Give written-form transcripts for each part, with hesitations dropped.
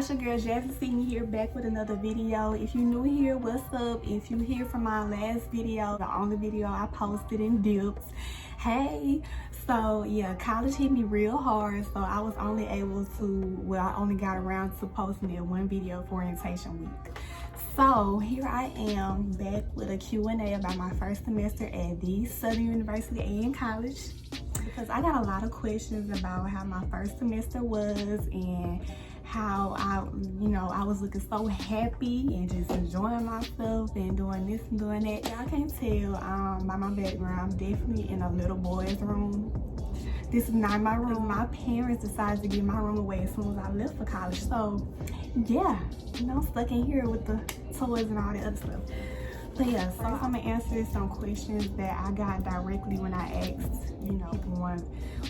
It's your girl Jasmine Sydney here, back with another video. If you're new here, what's up? If you here from my last video, the only video I posted in dips, hey. So yeah, college hit me real hard, so I was only able to, well, I only got around to posting that one video for orientation week. So here I am back with a Q&A about my first semester at the Southern University in college, because I got a lot of questions about how my first semester was and how I was looking so happy and just enjoying myself and doing this and doing that. Y'all can't tell by my background, I'm definitely in a little boy's room. This is not my room. My parents decided to give my room away as soon as I left for college. So yeah, I'm stuck in here with the toys and all the other stuff. But yeah, so I'm gonna answer some questions that I got directly when I asked, people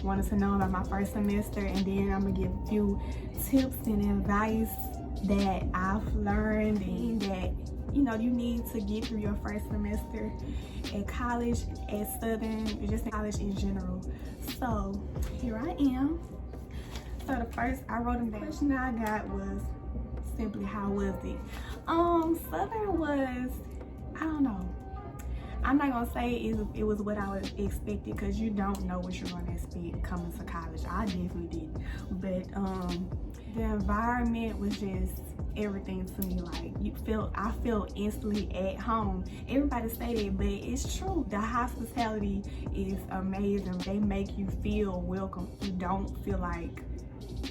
wanted to know about my first semester, and then I'm gonna give a few tips and advice that I've learned and that you need to get through your first semester at college, at Southern, just in college in general. So here I am. So the first, I wrote them down. The question I got was simply, how was it? Southern was, I don't know. I'm not gonna say it was what I was expected, because you don't know what you're gonna expect coming to college. I definitely didn't. But the environment was just everything to me. Like, I felt instantly at home. Everybody say that, but it's true. The hospitality is amazing. They make you feel welcome. You don't feel like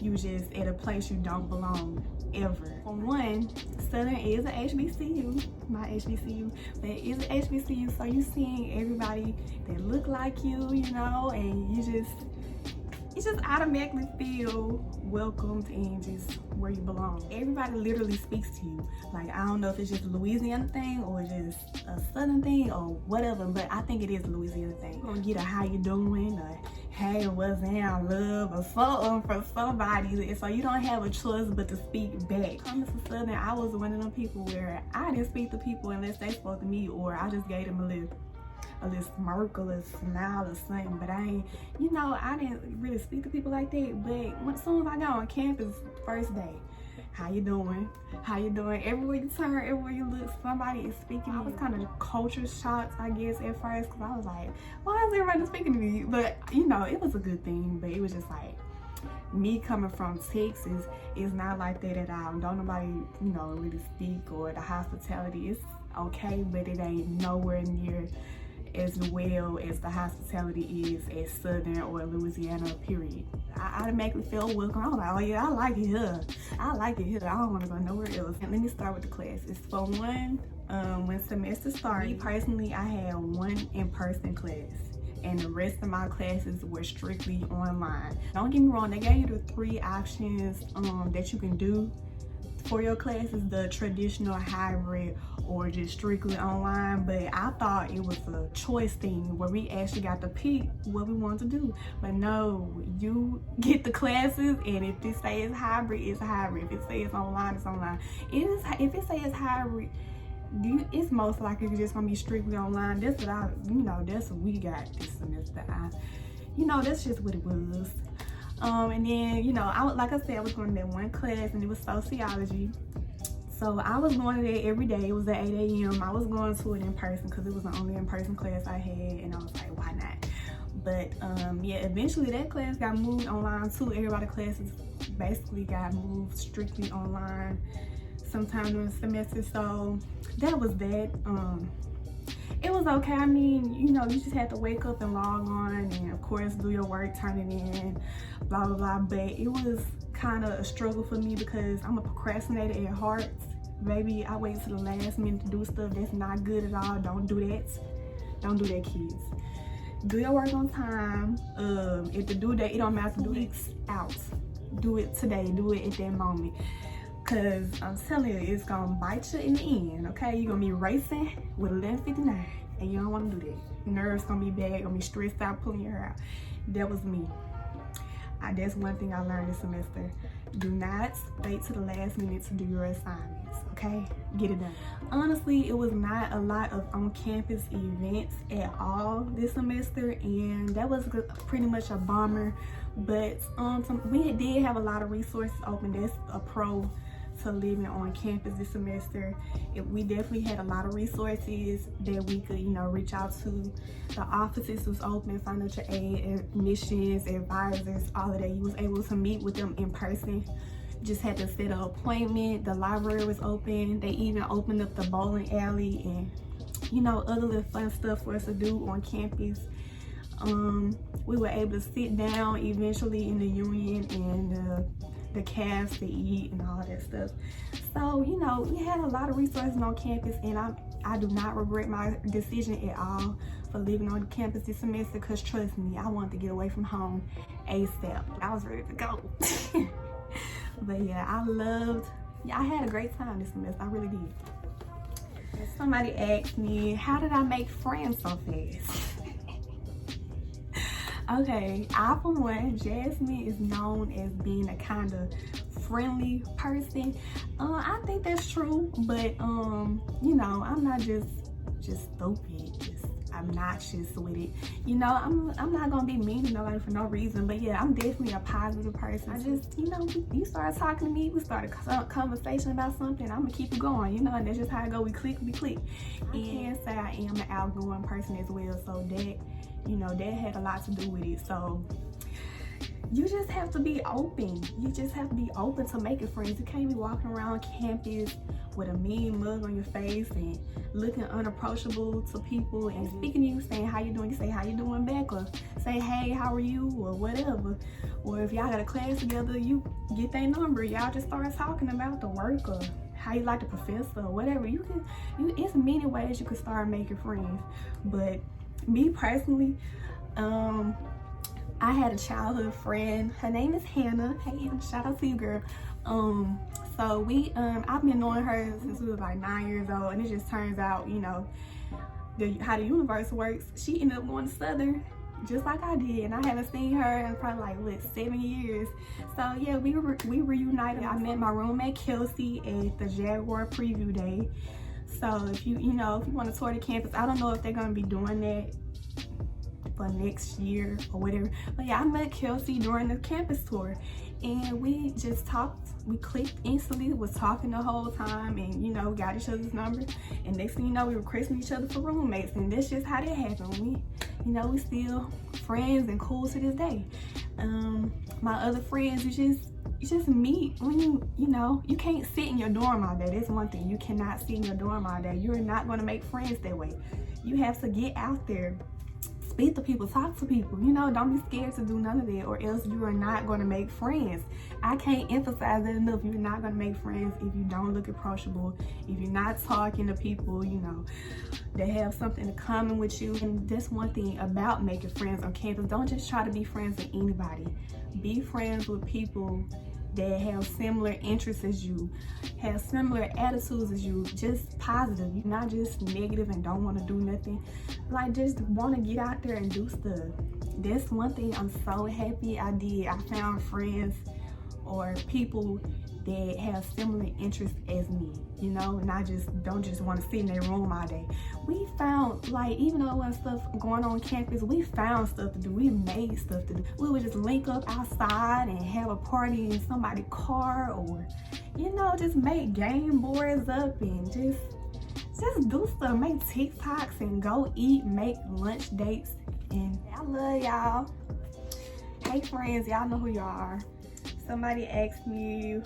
you just at a place you don't belong ever. For one, Southern is a HBCU, my HBCU, but it's a HBCU, so you seeing everybody that look like you, and you just automatically feel welcomed and just where you belong. Everybody literally speaks to you. Like, I don't know if it's just a Louisiana thing or just a Southern thing or whatever, but I think it is a Louisiana thing. You're gonna get a how you doing, or hey, what's down, love, or something from somebody, so you don't have a choice but to speak back. Coming to Southern, I was one of them people where I didn't speak to people unless they spoke to me, or I just gave them a little smirk, a little smile or something. But I didn't really speak to people like that. But as soon as I got on campus, first day, how you doing? How you doing? Everywhere you turn, everywhere you look, somebody is speaking. I was kind of culture shocked, I guess, at first, because I was like, why is everybody speaking to me? But it was a good thing. But it was just like, me coming from Texas, it's not like that at all. Don't nobody, really speak, or the hospitality is okay, but it ain't nowhere near as well as the hospitality is at Southern or Louisiana, period. I automatically felt welcome. I was like, oh yeah, I like it here. I like it here. I don't want to go nowhere else. And let me start with the classes. For one, when semester started, me personally, I had one in-person class, and the rest of my classes were strictly online. Don't get me wrong, they gave you the 3 options that you can do for your classes: the traditional, hybrid, or just strictly online. But I thought it was a choice thing where we actually got to pick what we want to do. But no, you get the classes, and if it says hybrid, it's hybrid. If it says online, it's online. If it says hybrid, it's most likely just gonna be strictly online. That's what that's what we got this semester. That's just what it was. And then, like I said, I was going to that one class, and it was sociology. So I was going to that every day. It was at 8 a.m. I was going to it in person because it was the only in-person class I had, and I was like, why not? But yeah, eventually that class got moved online too. Everybody's classes basically got moved strictly online sometime during the semester. So that was that. It was okay. I mean, you just had to wake up and log on, and of course do your work, turn it in, blah blah blah. But it was kind of a struggle for me because I'm a procrastinator at heart. Baby, I wait till the last minute to do stuff. That's not good at all. Don't do that. Don't do that, kids. Do your work on time. If the due date, it don't matter, 2 weeks out. Do it today. Do it at that moment. Cause I'm telling you, it's gonna bite you in the end, okay? You're gonna be racing with 11:59, and you don't wanna do that. Nerves gonna be bad, gonna be stressed out, pulling your hair out. That was me. That's one thing I learned this semester. Do not wait to the last minute to do your assignments, okay? Get it done. Honestly, it was not a lot of on-campus events at all this semester, and that was pretty much a bummer. But we did have a lot of resources open. That's a pro to living on campus this semester. We definitely had a lot of resources that we could, you know, reach out to. The offices was open, financial aid, admissions, advisors, all of that. You was able to meet with them in person. Just had to set an appointment. The library was open. They even opened up the bowling alley and, you know, other little fun stuff for us to do on campus. We were able to sit down eventually in the union and the cabs to eat and all that stuff. So, you know, we had a lot of resources on campus, and I do not regret my decision at all for living on campus this semester, because trust me, I wanted to get away from home ASAP. I was ready to go. But yeah, I had a great time this semester. I really did. Somebody asked me, how did I make friends so fast? Okay, I for one, Jasmine is known as being a kind of friendly person. I think that's true, but you know, I'm not just stupid. I'm not just with it. You know, I'm not gonna be mean to nobody for no reason, but yeah, I'm definitely a positive person. I just, you know, you start talking to me, we start a conversation about something, I'm gonna keep it going, you know, and that's just how I go. We click. I can say I am an outgoing person as well, so that, you know, that had a lot to do with it. So you just have to be open. You just have to be open to making friends. You can't be walking around campus with a mean mug on your face and looking unapproachable to people and speaking to you, saying how you doing, you say how you doing back, or say hey, how are you, or whatever. Or if y'all got a class together, you get their number, y'all just start talking about the work or how you like the professor or whatever. It's many ways you can start making friends. But me personally, I had a childhood friend. Her name is Hannah. Hey Hannah, shout out to you, girl. So I've been knowing her since we was like 9 years old, and it just turns out, you know, how the universe works. She ended up going to Southern, just like I did, and I haven't seen her in probably like, what, 7 years. So yeah, we reunited. I met my roommate Kelsey at the Jaguar preview day. So if you want to tour the campus, I don't know if they're gonna be doing that for next year or whatever, but yeah, I met Kelsey during the campus tour, and we just talked. We clicked instantly, was talking the whole time, and you know, got each other's number, and next thing you know, we were requesting each other for roommates, and that's just how that happened. We still friends and cool to this day. My other friends, you just meet when you can't sit in your dorm all day. That's one thing. You cannot sit in your dorm all day. You're not going to make friends that way. You have to get out there, speak to people, talk to people, you know. Don't be scared to do none of that, or else you are not going to make friends. I can't emphasize that enough. You're not going to make friends if you don't look approachable, if you're not talking to people, you know, that have something in common with you. And that's one thing about making friends on campus. Don't just try to be friends with anybody. Be friends with people that have similar interests as you, have similar attitudes as you, just positive. You're not just negative and don't want to do nothing. Like, just want to get out there and do stuff. That's one thing I'm so happy I did. I found friends or people that have similar interests as me, you know, and I don't just want to sit in their room all day. We found, like, even though there was stuff going on campus, we found stuff to do. We made stuff to do. We would just link up outside and have a party in somebody's car, or, you know, just make game boards up and just do stuff. Make TikToks and go eat, make lunch dates. And I love y'all. Hey friends, y'all know who y'all are. Somebody asked me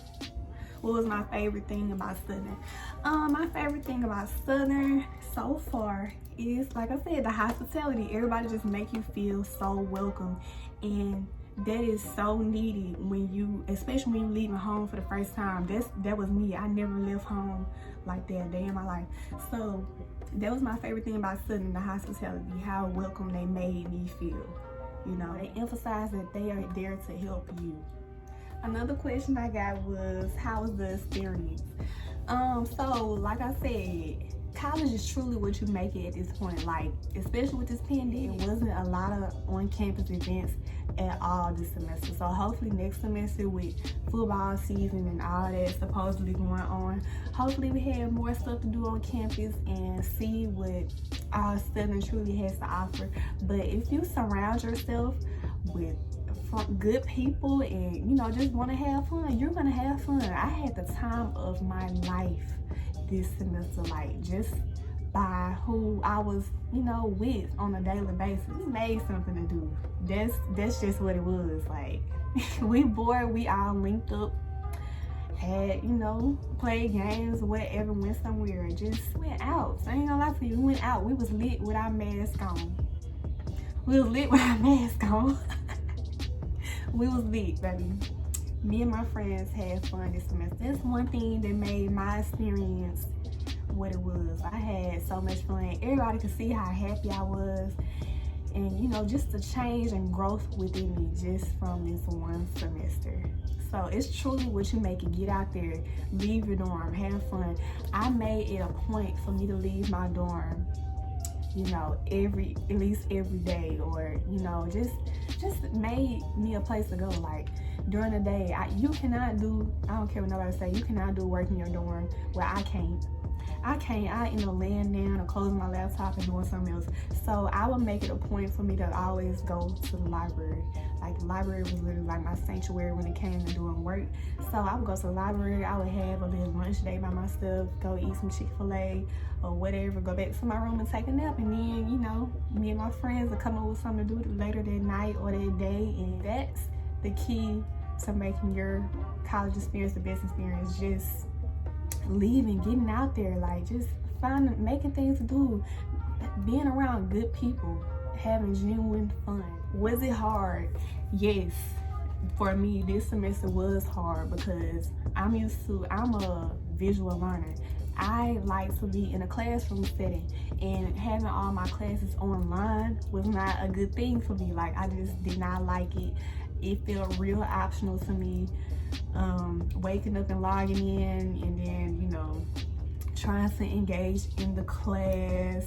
what was my favorite thing about Southern. My favorite thing about Southern so far is, like I said, the hospitality. Everybody just make you feel so welcome, and that is so needed especially when you leaving home for the first time. That was me. I never left home like that a day in my life. So that was my favorite thing about Southern, the hospitality, how welcome they made me feel. You know, they emphasize that they are there to help you. Another question I got was, how was the experience? So like I said, college is truly what you make it at this point. Like, especially with this pandemic, it wasn't a lot of on-campus events at all this semester. So hopefully next semester, with football season and all that supposedly going on, hopefully we have more stuff to do on campus and see what our Southern truly has to offer. But if you surround yourself with good people and, you know, just want to have fun, you're gonna have fun. I had the time of my life this semester, like just by who I was, you know, with on a daily basis. We made something to do. That's just what it was. Like, we bored, we all linked up, had, you know, played games, whatever, went somewhere, just went out. So I ain't gonna lie to you, we went out. We was lit with our mask on. We was lit with our mask on. We was lit, baby. Me and my friends had fun this semester. That's one thing that made my experience what it was. I had so much fun. Everybody could see how happy I was. And, you know, just the change and growth within me just from this one semester. So it's truly what you make it. Get out there, leave your dorm, have fun. I made it a point for me to leave my dorm, you know, at least every day, or, you know, just made me a place to go. Like, during the day, you cannot do, I don't care what nobody say, you cannot do work in your dorm where I can't. I end up laying down or closing my laptop and doing something else. So I would make it a point for me to always go to the library. Like, the library was literally like my sanctuary when it came to doing work. So I would go to the library, I would have a little lunch day by myself, go eat some Chick-fil-A or whatever, go back to my room and take a nap. And then, you know, me and my friends would come up with something to do later that night or that day. And that's the key to making your college experience the best experience. Just leaving, getting out there, like just making things to do, being around good people, having genuine fun. Was it hard? Yes. For me, this semester was hard because I'm a visual learner. I like to be in a classroom setting, and having all my classes online was not a good thing for me. Like, I just did not like it. It felt real optional to me. Waking up and logging in, and then, you know, trying to engage in the class,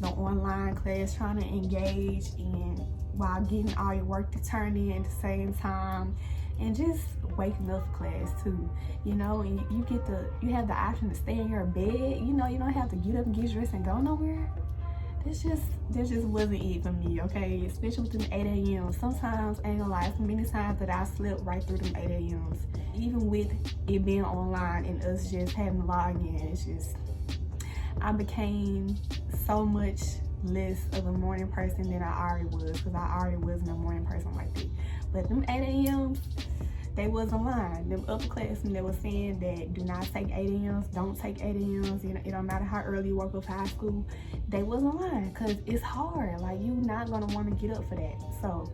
the online class, trying to engage in while getting all your work to turn in at the same time, and just waking up for class too, you know. And you have the option to stay in your bed, you know, you don't have to get up and get dressed and go nowhere. That just wasn't it for me, okay? Especially with them 8 a.m. Sometimes, I ain't gonna lie, so many times that I slept right through them 8 a.m.s. Even with it being online and us just having to log in, it's just, I became so much less of a morning person than I already was, because I already wasn't a morning person like that. But them 8 a.m.s, they wasn't lying. Them upperclassmen that was saying that do not take 8 a.m.s, don't take 8 a.m.s, you know, it don't matter how early you woke up high school, they wasn't lying, because it's hard. Like, you're not gonna want to get up for that. So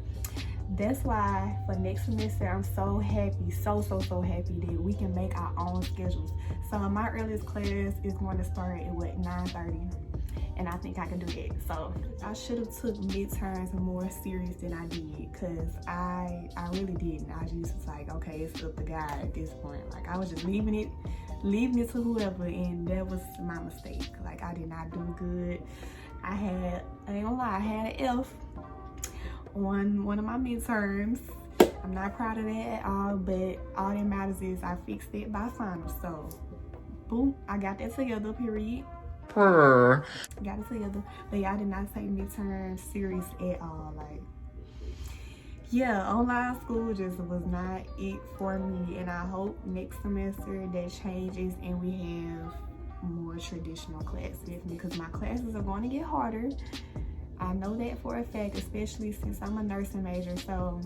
that's why for next semester, I'm so happy, so happy that we can make our own schedules. So my earliest class is going to start at what, 9:30. And I think I can do that. So I should have took midterms more serious than I did, because I really didn't. I just was like, okay, it's up to God at this point. Like, I was just leaving it to whoever, and that was my mistake. Like, I did not do good. I ain't gonna lie, I had an F on one of my midterms. I'm not proud of that at all, but all that matters is I fixed it by finals. So boom, I got that together, period. Got it together. But yeah, I did not take midterms serious at all. Like, yeah, online school just was not it for me, and I hope next semester that changes and we have more traditional classes, because my classes are going to get harder. I know that for a fact, especially since I'm a nursing major. So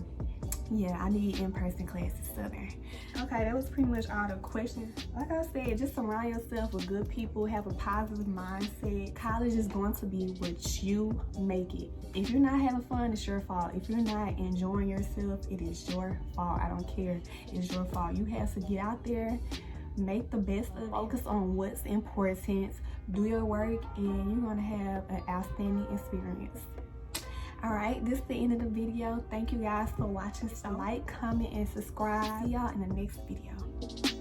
yeah, I need in-person classes Southern. Okay, that was pretty much all the questions. Like I said, just surround yourself with good people, have a positive mindset. College is going to be what you make it. If you're not having fun, it's your fault. If you're not enjoying yourself, it is your fault. I don't care, it's your fault. You have to get out there, make the best of it, focus on what's important, do your work, and you're gonna have an outstanding experience. All right, this is the end of the video. Thank you guys for watching. So like, comment, and subscribe. See y'all in the next video.